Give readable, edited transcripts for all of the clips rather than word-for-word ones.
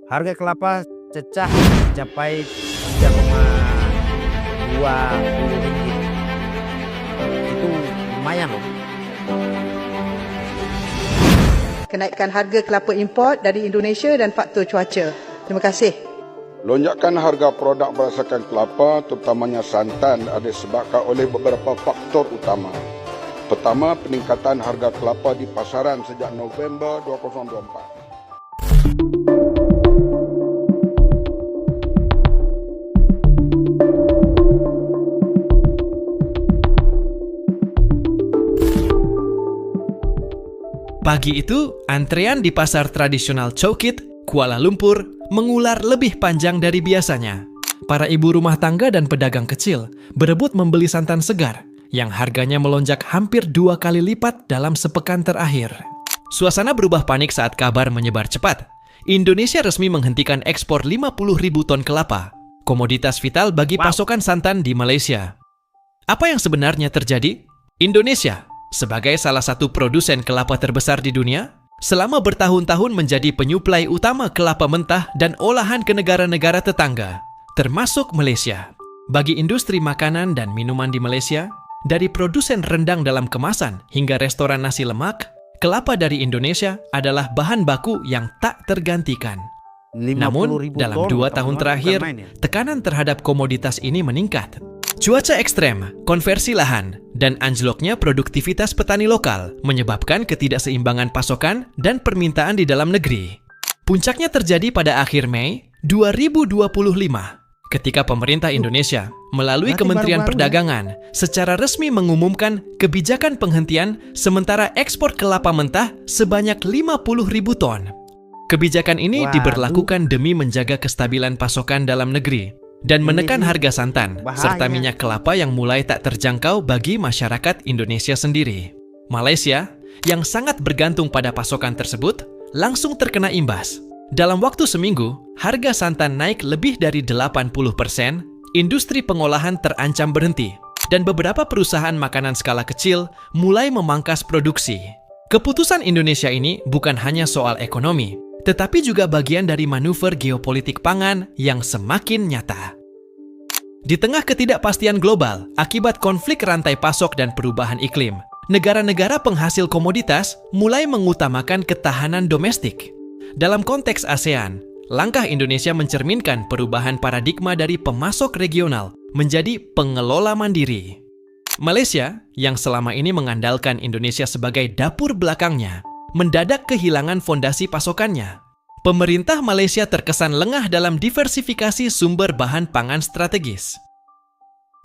Harga kelapa cecah mencapai 3,20 ringgit. Itu lumayan loh. Kenaikan harga kelapa import dari Indonesia dan faktor cuaca. Terima kasih. Lonjakan harga produk berdasarkan kelapa, terutamanya santan, ada disebabkan oleh beberapa faktor utama. Pertama, peningkatan harga kelapa di pasaran sejak November 2024. Pagi itu, antrean di pasar tradisional Chow Kit, Kuala Lumpur, mengular lebih panjang dari biasanya. Para ibu rumah tangga dan pedagang kecil berebut membeli santan segar yang harganya melonjak hampir 2 kali lipat dalam sepekan terakhir. Suasana berubah panik saat kabar menyebar cepat. Indonesia resmi menghentikan ekspor 50.000 ton kelapa, komoditas vital bagi pasokan santan di Malaysia. Apa yang sebenarnya terjadi? Indonesia, sebagai salah satu produsen kelapa terbesar di dunia, selama bertahun-tahun menjadi penyuplai utama kelapa mentah dan olahan ke negara-negara tetangga, termasuk Malaysia. Bagi industri makanan dan minuman di Malaysia, dari produsen rendang dalam kemasan hingga restoran nasi lemak, kelapa dari Indonesia adalah bahan baku yang tak tergantikan. Namun, dalam 2 tahun terakhir, tekanan terhadap komoditas ini meningkat. Cuaca ekstrem, konversi lahan, dan anjloknya produktivitas petani lokal menyebabkan ketidakseimbangan pasokan dan permintaan di dalam negeri. Puncaknya terjadi pada akhir Mei 2025, ketika pemerintah Indonesia melalui Kementerian Perdagangan secara resmi mengumumkan kebijakan penghentian sementara ekspor kelapa mentah sebanyak 50.000 ton. Kebijakan ini diberlakukan demi menjaga kestabilan pasokan dalam negeri dan menekan harga santan serta minyak kelapa yang mulai tak terjangkau bagi masyarakat Indonesia sendiri. Malaysia, yang sangat bergantung pada pasokan tersebut, langsung terkena imbas. Dalam waktu seminggu, harga santan naik lebih dari 80%, industri pengolahan terancam berhenti, dan beberapa perusahaan makanan skala kecil mulai memangkas produksi. Keputusan Indonesia ini bukan hanya soal ekonomi, tetapi juga bagian dari manuver geopolitik pangan yang semakin nyata. Di tengah ketidakpastian global akibat konflik rantai pasok dan perubahan iklim, negara-negara penghasil komoditas mulai mengutamakan ketahanan domestik. Dalam konteks ASEAN, langkah Indonesia mencerminkan perubahan paradigma dari pemasok regional menjadi pengelola mandiri. Malaysia, yang selama ini mengandalkan Indonesia sebagai dapur belakangnya, mendadak kehilangan fondasi pasokannya. Pemerintah Malaysia terkesan lengah dalam diversifikasi sumber bahan pangan strategis.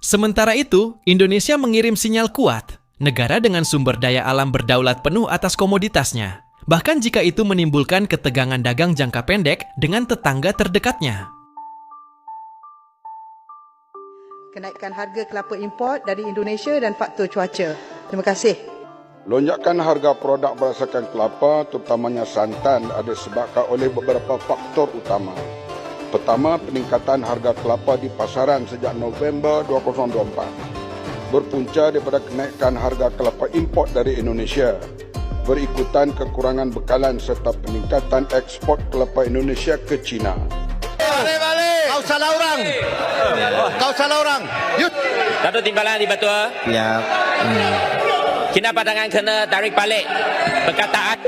Sementara itu, Indonesia mengirim sinyal kuat, negara dengan sumber daya alam berdaulat penuh atas komoditasnya, bahkan jika itu menimbulkan ketegangan dagang jangka pendek dengan tetangga terdekatnya. Kenaikan harga kelapa import dari Indonesia dan faktor cuaca. Terima kasih. Lonjakan harga produk berdasarkan kelapa, terutamanya santan, ada disebabkan oleh beberapa faktor utama. Pertama, peningkatan harga kelapa di pasaran sejak November 2024. Berpunca daripada kenaikan harga kelapa import dari Indonesia, berikutan kekurangan bekalan serta peningkatan ekspor kelapa Indonesia ke China. Balik. Kau salah orang. Kau salah orang. Yut. Datuk Timbalan di Batua. Ya. Kena padangan kena tarik balik perkataan.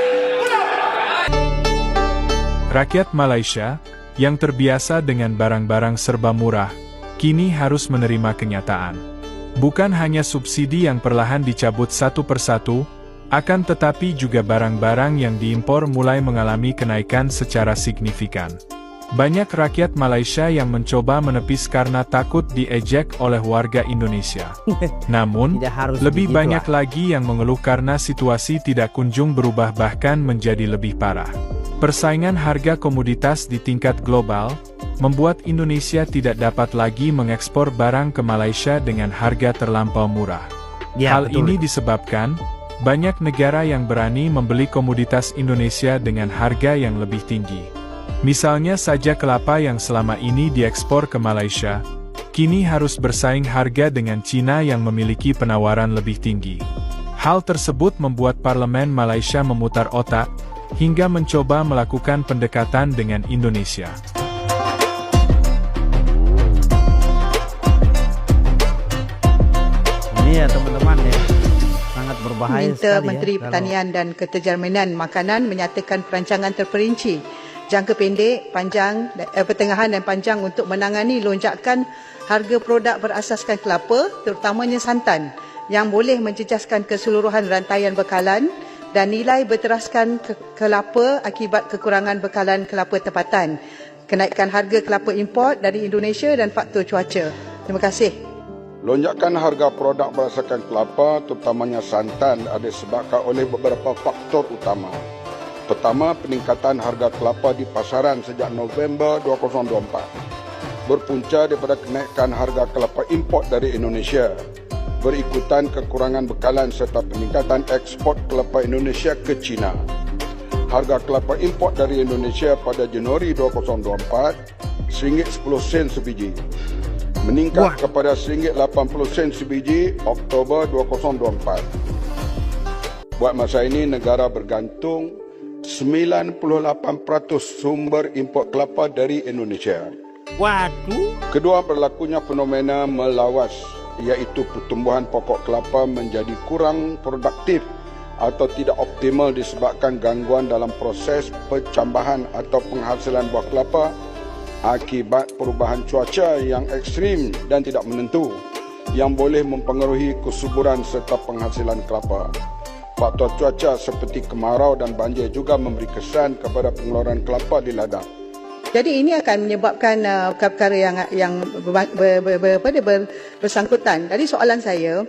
Rakyat Malaysia yang terbiasa dengan barang-barang serba murah, kini harus menerima kenyataan. Bukan hanya subsidi yang perlahan dicabut satu persatu, akan tetapi juga barang-barang yang diimpor mulai mengalami kenaikan secara signifikan. Banyak rakyat Malaysia yang mencoba menepis karena takut diejek oleh warga Indonesia. Namun, lebih banyak lagi yang mengeluh karena situasi tidak kunjung berubah bahkan menjadi lebih parah. Persaingan harga komoditas di tingkat global membuat Indonesia tidak dapat lagi mengekspor barang ke Malaysia dengan harga terlampau murah. Hal ini disebabkan banyak negara yang berani membeli komoditas Indonesia dengan harga yang lebih tinggi. Misalnya saja kelapa yang selama ini diekspor ke Malaysia, kini harus bersaing harga dengan Cina yang memiliki penawaran lebih tinggi. Hal tersebut membuat Parlemen Malaysia memutar otak, hingga mencoba melakukan pendekatan dengan Indonesia. Ini ya teman-teman ya, sangat berbahaya Minta sekali Menteri ya, Pertanian dan Keterjaminan Makanan menyatakan perancangan terperinci jangka pendek, panjang, pertengahan dan panjang untuk menangani lonjakan harga produk berasaskan kelapa, terutamanya santan, yang boleh menjejaskan keseluruhan rantaian bekalan dan nilai berteraskan kelapa akibat kekurangan bekalan kelapa tempatan, kenaikan harga kelapa import dari Indonesia dan faktor cuaca. Terima kasih. Lonjakan harga produk berasaskan kelapa, terutamanya santan, ada disebabkan oleh beberapa faktor utama. Pertama, peningkatan harga kelapa di pasaran sejak November 2024. Berpunca daripada kenaikan harga kelapa import dari Indonesia. Berikutan kekurangan bekalan serta peningkatan ekspor kelapa Indonesia ke China. Harga kelapa import dari Indonesia pada Januari 2024, RM10 sebiji. Meningkat kepada RM80 sebiji Oktober 2024. Buat masa ini, negara bergantung 98% sumber import kelapa dari Indonesia. Waduh. Kedua, berlakunya fenomena melawas, iaitu pertumbuhan pokok kelapa menjadi kurang produktif atau tidak optimal disebabkan gangguan dalam proses pencambahan atau penghasilan buah kelapa akibat perubahan cuaca yang ekstrim dan tidak menentu yang boleh mempengaruhi kesuburan serta penghasilan kelapa. Faktor cuaca seperti kemarau dan banjir juga memberi kesan kepada pengeluaran kelapa di ladang. Jadi ini akan menyebabkan perkara yang bersangkutan. Jadi soalan saya,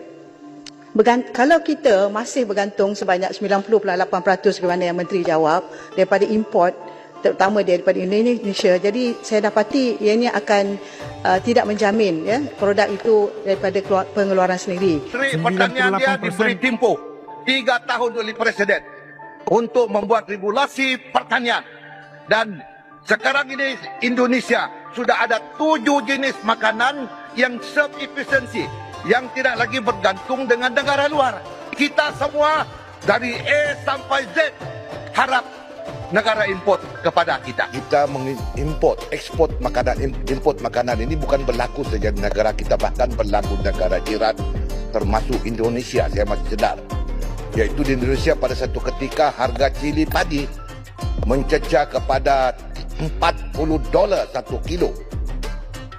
kalau kita masih bergantung sebanyak 90.8% sebagaimana yang Menteri jawab daripada import, terutama daripada Indonesia, jadi saya dapati ianya akan tidak menjamin ya produk itu daripada pengeluaran sendiri. Menteri Pertanian dia diberi tempoh 3 tahun oleh Presiden untuk membuat regulasi pertanian. Dan sekarang ini Indonesia sudah ada 7 jenis makanan yang self-efficiency, yang tidak lagi bergantung dengan negara luar. Kita semua dari A sampai Z harap negara import kepada kita. Kita mengimport, ekspor makanan, import makanan ini bukan berlaku saja di negara kita, bahkan berlaku di negara jiran, termasuk Indonesia. Saya masih sedar, yaitu di Indonesia pada satu ketika harga cili padi mencecah kepada $40 1 kilo.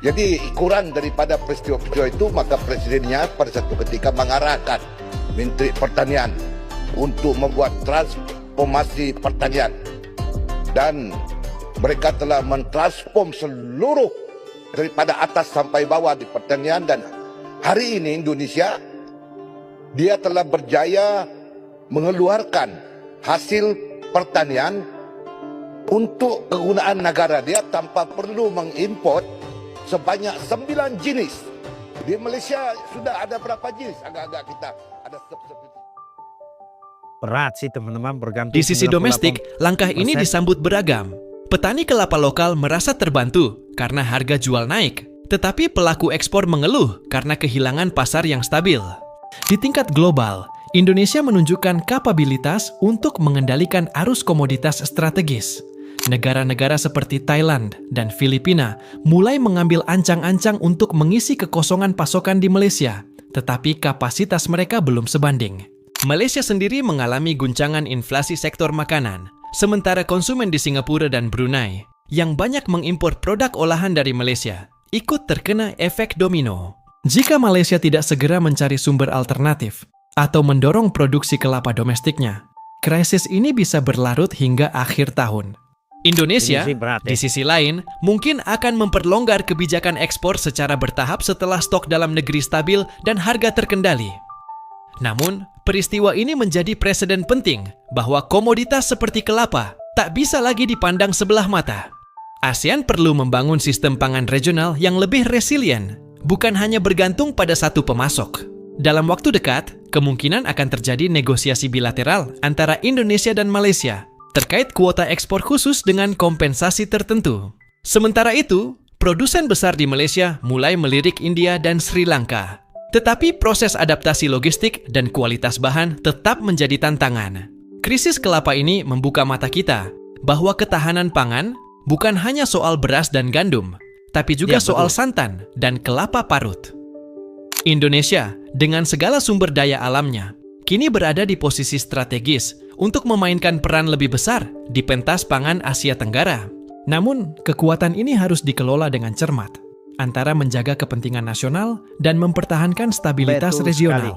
Jadi kurang daripada peristiwa-peristiwa itu, maka presidennya pada satu ketika mengarahkan Menteri Pertanian untuk membuat transformasi pertanian, dan mereka telah mentransform seluruh daripada atas sampai bawah di pertanian. Dan hari ini Indonesia dia telah berjaya mengeluarkan hasil pertanian untuk kegunaan negara dia tanpa perlu mengimport sebanyak 9 jenis. Di Malaysia sudah ada berapa jenis? Agak-agak kita ada Berat sih teman-teman, bergantung. Di sisi domestik, langkah ini disambut beragam. Petani kelapa lokal merasa terbantu karena harga jual naik, tetapi pelaku ekspor mengeluh karena kehilangan pasar yang stabil. Di tingkat global, Indonesia menunjukkan kapabilitas untuk mengendalikan arus komoditas strategis. Negara-negara seperti Thailand dan Filipina mulai mengambil ancang-ancang untuk mengisi kekosongan pasokan di Malaysia, tetapi kapasitas mereka belum sebanding. Malaysia sendiri mengalami guncangan inflasi sektor makanan, sementara konsumen di Singapura dan Brunei, yang banyak mengimpor produk olahan dari Malaysia, ikut terkena efek domino. Jika Malaysia tidak segera mencari sumber alternatif atau mendorong produksi kelapa domestiknya, krisis ini bisa berlarut hingga akhir tahun. Indonesia, di sisi lain, mungkin akan memperlonggar kebijakan ekspor secara bertahap setelah stok dalam negeri stabil dan harga terkendali. Namun, peristiwa ini menjadi preseden penting bahwa komoditas seperti kelapa tak bisa lagi dipandang sebelah mata. ASEAN perlu membangun sistem pangan regional yang lebih resilient, bukan hanya bergantung pada satu pemasok. Dalam waktu dekat, kemungkinan akan terjadi negosiasi bilateral antara Indonesia dan Malaysia terkait kuota ekspor khusus dengan kompensasi tertentu. Sementara itu, produsen besar di Malaysia mulai melirik India dan Sri Lanka. Tetapi proses adaptasi logistik dan kualitas bahan tetap menjadi tantangan. Krisis kelapa ini membuka mata kita bahwa ketahanan pangan bukan hanya soal beras dan gandum, tapi juga Ya, betul. soal santan dan kelapa parut. Indonesia, dengan segala sumber daya alamnya, kini berada di posisi strategis untuk memainkan peran lebih besar di pentas pangan Asia Tenggara. Namun, kekuatan ini harus dikelola dengan cermat, antara menjaga kepentingan nasional dan mempertahankan stabilitas Betul regional. sekali.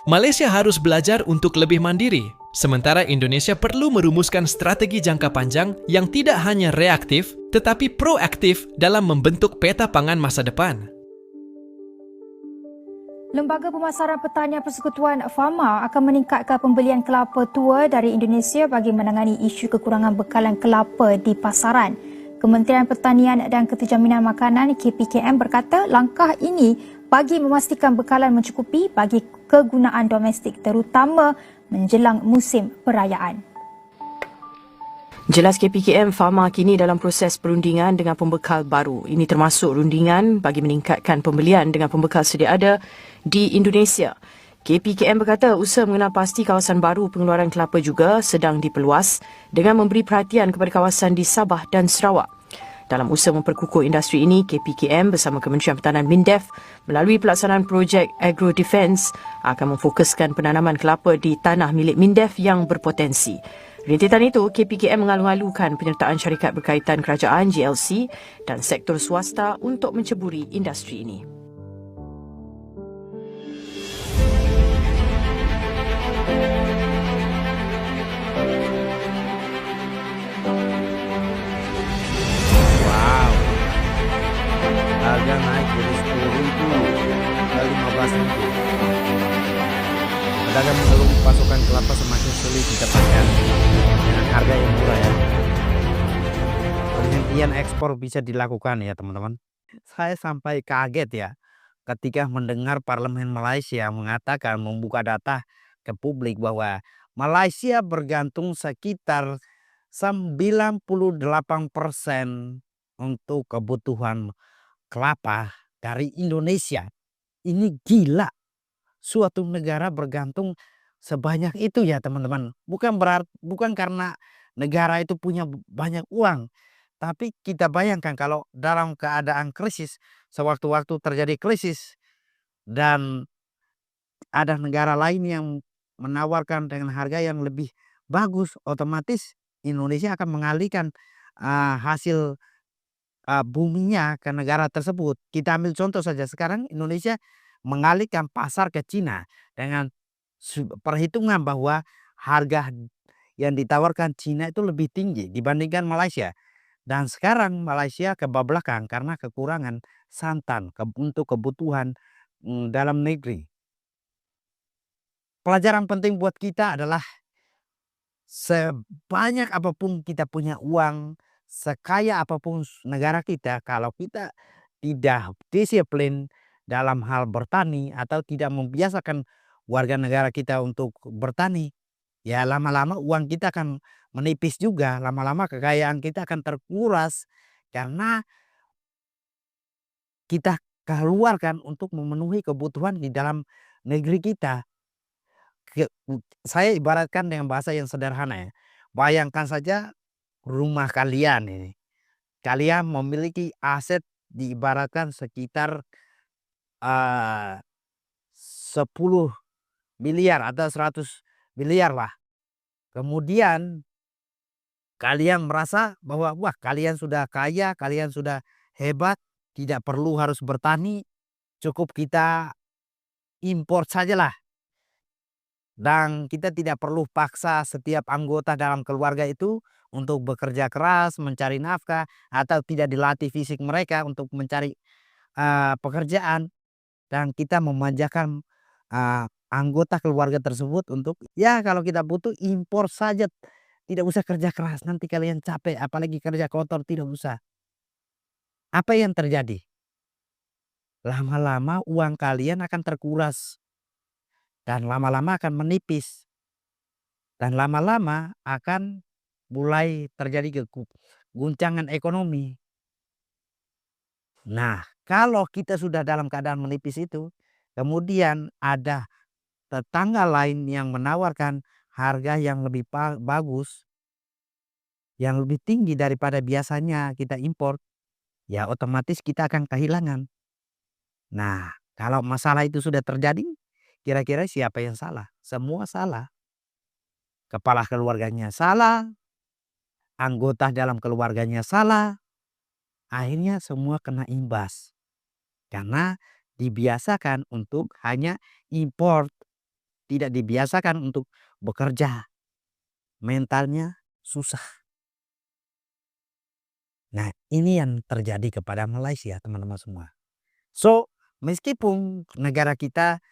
Malaysia harus belajar untuk lebih mandiri, sementara Indonesia perlu merumuskan strategi jangka panjang yang tidak hanya reaktif, tetapi proaktif dalam membentuk peta pangan masa depan. Lembaga Pemasaran Pertanian Persekutuan FAMA akan meningkatkan pembelian kelapa tua dari Indonesia bagi menangani isu kekurangan bekalan kelapa di pasaran. Kementerian Pertanian dan Keterjaminan Makanan KPKM berkata langkah ini bagi memastikan bekalan mencukupi bagi kegunaan domestik terutama menjelang musim perayaan. Jelas KPKM FAMA kini dalam proses perundingan dengan pembekal baru. Ini termasuk rundingan bagi meningkatkan pembelian dengan pembekal sedia ada di Indonesia. KPKM berkata usaha mengenal pasti kawasan baru pengeluaran kelapa juga sedang diperluas dengan memberi perhatian kepada kawasan di Sabah dan Sarawak. Dalam usaha memperkukuh industri ini, KPKM bersama Kementerian Pertahanan MINDEF melalui pelaksanaan projek Agro Defence akan memfokuskan penanaman kelapa di tanah milik MINDEF yang berpotensi. Rintitan itu, KPKM mengalu-alukan penyertaan syarikat berkaitan kerajaan GLC dan sektor swasta untuk menceburi industri ini. Wow. Harga naik dari 10.000 ke 15.000. Pedagang mengeluh pasokan kelapa semakin sulit didapatkan dengan harga yang murah ya. Penghentian ekspor bisa dilakukan ya teman-teman. Saya sampai kaget ya ketika mendengar Parlemen Malaysia mengatakan membuka data ke publik bahwa Malaysia bergantung sekitar 98% untuk kebutuhan kelapa dari Indonesia. Ini gila. Suatu negara bergantung sebanyak itu ya teman-teman. Bukan karena negara itu punya banyak uang. Tapi kita bayangkan kalau dalam keadaan krisis, sewaktu-waktu terjadi krisis dan ada negara lain yang menawarkan dengan harga yang lebih bagus, otomatis Indonesia akan mengalihkan hasil buminya ke negara tersebut. Kita ambil contoh saja sekarang Indonesia mengalihkan pasar ke Cina dengan perhitungan bahwa harga yang ditawarkan Cina itu lebih tinggi dibandingkan Malaysia. Dan sekarang Malaysia kebablakan karena kekurangan santan untuk kebutuhan dalam negeri. Pelajaran penting buat kita adalah sebanyak apapun kita punya uang, sekaya apapun negara kita, kalau kita tidak disiplin dalam hal bertani atau tidak membiasakan warga negara kita untuk bertani, ya lama-lama uang kita akan menipis juga, lama-lama kekayaan kita akan terkuras karena kita keluarkan untuk memenuhi kebutuhan di dalam negeri kita. Saya ibaratkan dengan bahasa yang sederhana ya. Bayangkan saja rumah kalian ini. Kalian memiliki aset diibaratkan sekitar 10 miliar atau 100 miliar lah. Kemudian kalian merasa bahwa wah kalian sudah kaya, kalian sudah hebat, tidak perlu harus bertani, cukup kita import sajalah. Dan kita tidak perlu paksa setiap anggota dalam keluarga itu untuk bekerja keras, mencari nafkah, atau tidak dilatih fisik mereka untuk mencari pekerjaan. Dan kita memanjakan anggota keluarga tersebut untuk ya kalau kita butuh impor saja, tidak usah kerja keras, nanti kalian capek, apalagi kerja kotor tidak usah. Apa yang terjadi? Lama-lama uang kalian akan terkuras dan lama-lama akan menipis dan lama-lama akan mulai terjadi guncangan ekonomi. Nah, kalau kita sudah dalam keadaan menipis itu, kemudian ada tetangga lain yang menawarkan harga yang lebih bagus, yang lebih tinggi daripada biasanya kita impor, ya otomatis kita akan kehilangan. Nah, kalau masalah itu sudah terjadi, kira-kira siapa yang salah? Semua salah. Kepala keluarganya salah, anggota dalam keluarganya salah, akhirnya semua kena imbas. Karena dibiasakan untuk hanya import, tidak dibiasakan untuk bekerja. Mentalnya susah. Nah, ini yang terjadi kepada Malaysia, teman-teman semua. So, meskipun negara kita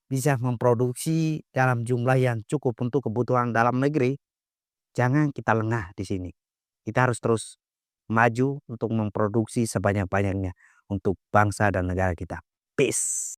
bisa memproduksi dalam jumlah yang cukup untuk kebutuhan dalam negeri, jangan kita lengah di sini. Kita harus terus maju untuk memproduksi sebanyak-banyaknya untuk bangsa dan negara kita. Peace.